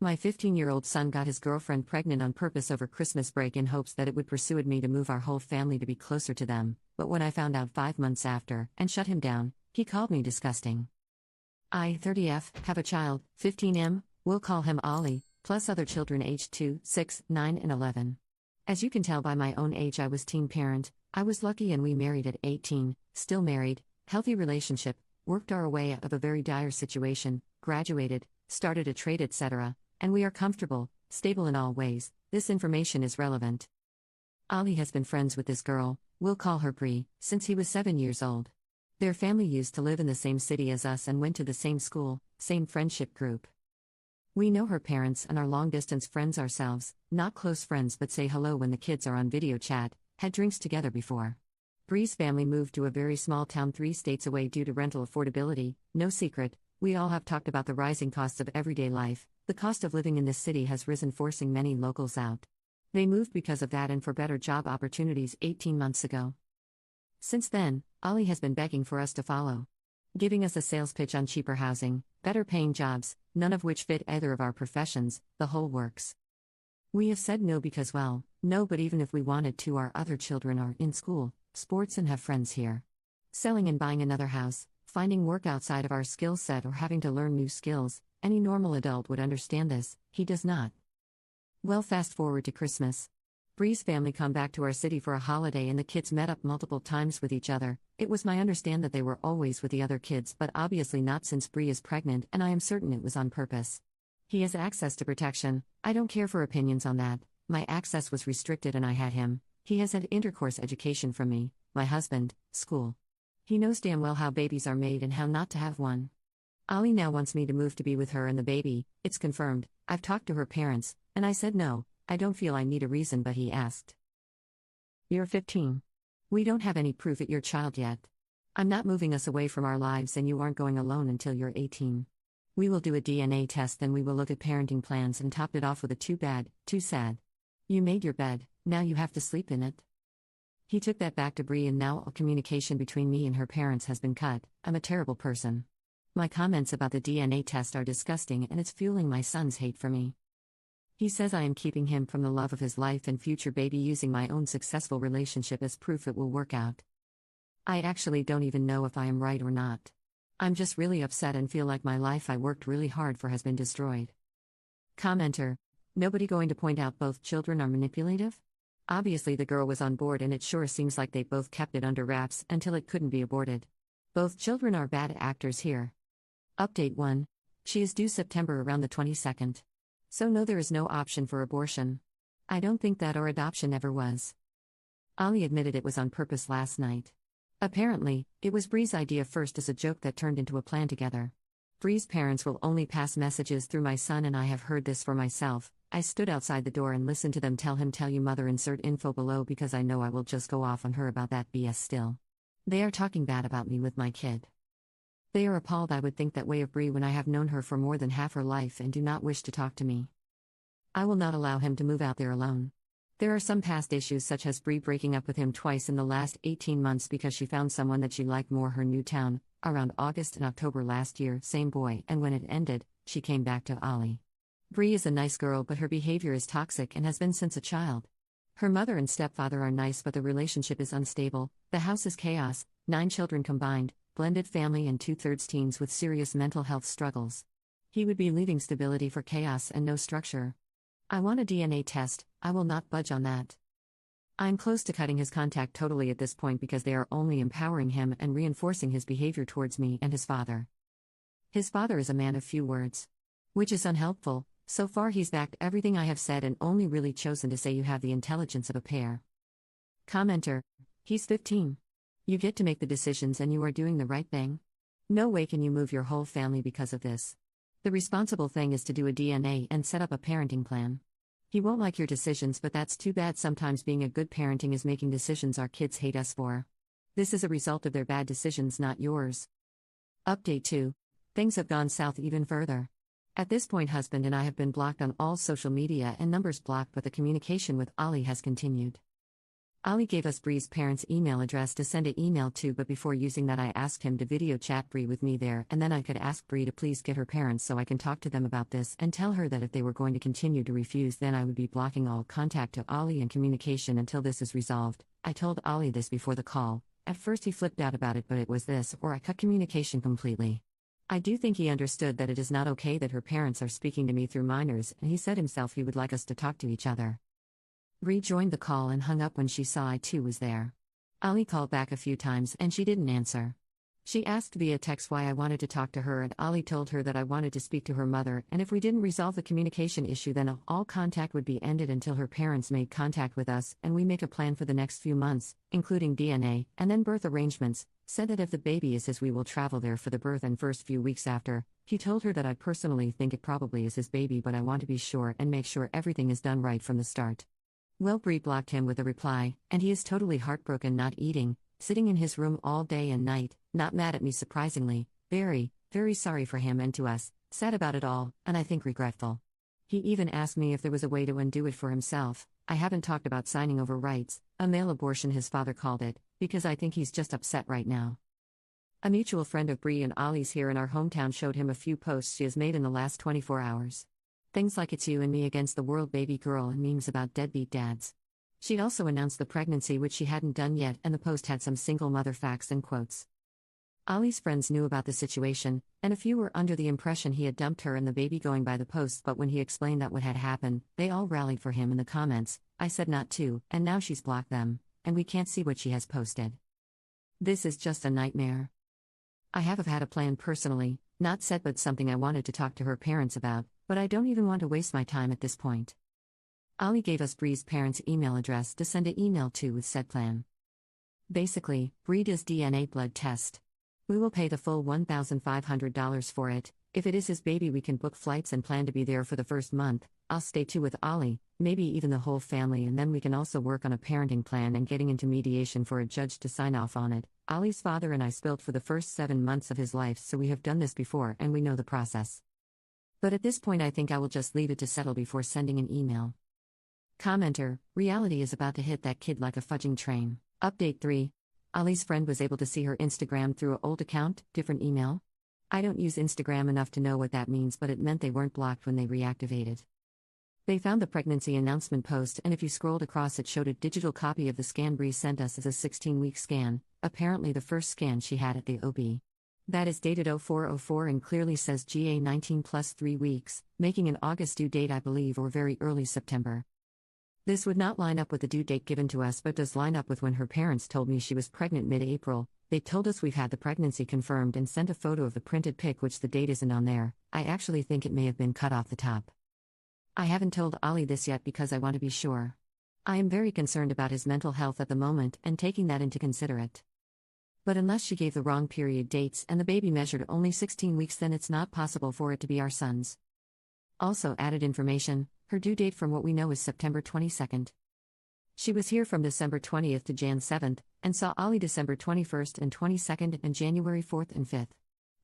My 15-year-old son got his girlfriend pregnant on purpose over Christmas break in hopes that it would persuade me to move our whole family to be closer to them, but when I found out 5 months after and shut him down, he called me disgusting. I, 30F, have a child, 15M, we'll call him Ollie, plus other children aged 2, 6, 9 and 11. As you can tell by my own age, I was teen parent. I was lucky and we married at 18, still married, healthy relationship, worked our way out of a very dire situation, graduated, started a trade etc., and we are comfortable, stable in all ways. This information is relevant. Ollie has been friends with this girl, we'll call her Bree, since he was 7 years old. Their family used to live in the same city as us and went to the same school, same friendship group. We know her parents and are long-distance friends ourselves, not close friends but say hello when the kids are on video chat, had drinks together before. Bree's family moved to a very small town 3 states away due to rental affordability. No secret, we all have talked about the rising costs of everyday life. The cost of living in this city has risen, forcing many locals out. They moved because of that and for better job opportunities 18 months ago. Since then, Ollie has been begging for us to follow, giving us a sales pitch on cheaper housing, better paying jobs, none of which fit either of our professions, the whole works. We have said no because, well, no, but even if we wanted to, our other children are in school, sports and have friends here. Selling and buying another house, finding work outside of our skill set or having to learn new skills, any normal adult would understand this, he does not. Well, fast forward to Christmas. Bree's family come back to our city for a holiday and the kids met up multiple times with each other. It was my understanding that they were always with the other kids, but obviously not since Bree is pregnant, and I am certain it was on purpose. He has access to protection. I don't care for opinions on that. My access was restricted and I had him. He has had intercourse education from me, my husband, school. He knows damn well how babies are made and how not to have one. Ollie now wants me to move to be with her and the baby. It's confirmed. I've talked to her parents, and I said no. I don't feel I need a reason, but he asked. You're 15. We don't have any proof at your child yet. I'm not moving us away from our lives and you aren't going alone until you're 18. We will do a DNA test, then we will look at parenting plans and topped it off with a too bad, too sad. You made your bed, now you have to sleep in it. He took that back to Bree and now all communication between me and her parents has been cut. I'm a terrible person. My comments about the DNA test are disgusting and it's fueling my son's hate for me. He says I am keeping him from the love of his life and future baby, using my own successful relationship as proof it will work out. I actually don't even know if I am right or not. I'm just really upset and feel like my life I worked really hard for has been destroyed. Commenter: nobody going to point out both children are manipulative? Obviously the girl was on board and it sure seems like they both kept it under wraps until it couldn't be aborted. Both children are bad actors here. Update 1. She is due September around the 22nd. So no, there is no option for abortion. I don't think that or adoption ever was. Ollie admitted it was on purpose last night. Apparently, it was Bree's idea first as a joke that turned into a plan together. Bree's parents will only pass messages through my son and I have heard this for myself. I stood outside the door and listened to them tell him tell you mother, insert info below, because I know I will just go off on her about that BS still. They are talking bad about me with my kid. They are appalled I would think that way of Bree when I have known her for more than half her life and do not wish to talk to me. I will not allow him to move out there alone. There are some past issues such as Bree breaking up with him twice in the last 18 months because she found someone that she liked more, her new town, around August and October last year, same boy, and when it ended, she came back to Ollie. Bree is a nice girl but her behavior is toxic and has been since a child. Her mother and stepfather are nice but the relationship is unstable, the house is chaos, 9 children combined, blended family and 2/3 teens with serious mental health struggles. He would be leaving stability for chaos and no structure. I want a DNA test, I will not budge on that. I'm close to cutting his contact totally at this point because they are only empowering him and reinforcing his behavior towards me and his father. His father is a man of few words, which is unhelpful. So far he's backed everything I have said and only really chosen to say you have the intelligence of a pair. Commenter: he's 15. You get to make the decisions and you are doing the right thing. No way can you move your whole family because of this. The responsible thing is to do a DNA and set up a parenting plan. He won't like your decisions, but that's too bad. Sometimes being a good parenting is making decisions our kids hate us for. This is a result of their bad decisions, not yours. Update 2. Things have gone south even further. At this point, husband and I have been blocked on all social media and numbers blocked, but the communication with Ollie has continued. Ali gave us Bree's parents' email address to send an email to, but before using that, I asked him to video chat Bree with me there, and then I could ask Bree to please get her parents so I can talk to them about this and tell her that if they were going to continue to refuse, then I would be blocking all contact to Ali and communication until this is resolved. I told Ali this before the call. At first, he flipped out about it, but it was this or I cut communication completely. I do think he understood that it is not okay that her parents are speaking to me through minors, and he said himself he would like us to talk to each other. Bree joined the call and hung up when she saw I too was there. Ali called back a few times and she didn't answer. She asked via text why I wanted to talk to her, and Ali told her that I wanted to speak to her mother, and if we didn't resolve the communication issue, then all contact would be ended until her parents made contact with us and we make a plan for the next few months, including DNA and then birth arrangements. Said that if the baby is his, we will travel there for the birth and first few weeks after. He told her that I personally think it probably is his baby, but I want to be sure and make sure everything is done right from the start. Well, Bree blocked him with a reply, and he is totally heartbroken, not eating, sitting in his room all day and night, not mad at me surprisingly, very, very sorry for him and to us, sad about it all, and I think regretful. He even asked me if there was a way to undo it for himself. I haven't talked about signing over rights, a male abortion his father called it, because I think he's just upset right now. A mutual friend of Bree and Ollie's here in our hometown showed him a few posts she has made in the last 24 hours. Things like "It's you and me against the world, baby girl," and memes about deadbeat dads. She'd also announced the pregnancy, which she hadn't done yet, and the post had some single mother facts and quotes. Ollie's friends knew about the situation, and a few were under the impression he had dumped her and the baby going by the post, but when he explained that what had happened, they all rallied for him in the comments. I said not to, and now she's blocked them, and we can't see what she has posted. This is just a nightmare. I have had a plan personally, not set, but something I wanted to talk to her parents about, but I don't even want to waste my time at this point. Ali gave us Bree's parents' email address to send an email to with said plan. Basically, Bree does DNA blood test. We will pay the full $1,500 for it. If it is his baby, we can book flights and plan to be there for the first month. I'll stay too with Ali, maybe even the whole family, and then we can also work on a parenting plan and getting into mediation for a judge to sign off on it. Ali's father and I spilled for the first 7 months of his life, so we have done this before and we know the process. But at this point I think I will just leave it to settle before sending an email. Commenter: reality is about to hit that kid like a fudging train. Update 3. Ali's friend was able to see her Instagram through an old account, different email. I don't use Instagram enough to know what that means, but it meant they weren't blocked when they reactivated. They found the pregnancy announcement post, and if you scrolled across, it showed a digital copy of the scan Bree sent us as a 16-week scan, apparently the first scan she had at the OB. That is dated 0404 and clearly says GA19 plus 3 weeks, making an August due date, I believe, or very early September. This would not line up with the due date given to us, but does line up with when her parents told me she was pregnant mid-April. They told us we've had the pregnancy confirmed and sent a photo of the printed pic, which the date isn't on there. I actually think it may have been cut off the top. I haven't told Ali this yet because I want to be sure. I am very concerned about his mental health at the moment and taking that into consideration. But unless she gave the wrong period dates and the baby measured only 16 weeks, then it's not possible for it to be our son's. Also added information, her due date from what we know is September 22nd. She was here from December 20th to Jan 7th, and saw Ali December 21st and 22nd and January 4th and 5th.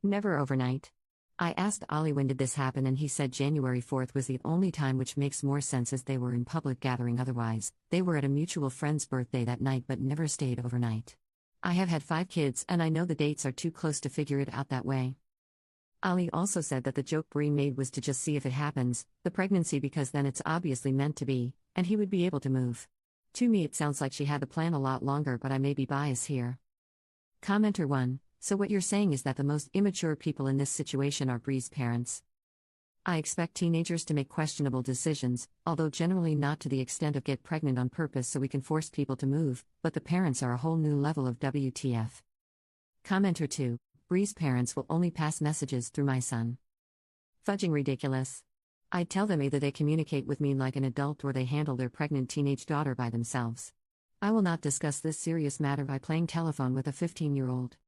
Never overnight. I asked Ali when did this happen, and he said January 4th was the only time, which makes more sense as they were in public gathering otherwise. They were at a mutual friend's birthday that night but never stayed overnight. I have had 5 kids and I know the dates are too close to figure it out that way. Ali also said that the joke Bree made was to just see if it happens, the pregnancy, because then it's obviously meant to be, and he would be able to move. To me it sounds like she had the plan a lot longer, but I may be biased here. Commenter 1. So what you're saying is that the most immature people in this situation are Bree's parents. I expect teenagers to make questionable decisions, although generally not to the extent of get pregnant on purpose so we can force people to move, but the parents are a whole new level of WTF. Commenter 2. Bree's parents will only pass messages through my son. Fudging ridiculous. I'd tell them either they communicate with me like an adult or they handle their pregnant teenage daughter by themselves. I will not discuss this serious matter by playing telephone with a 15-year-old.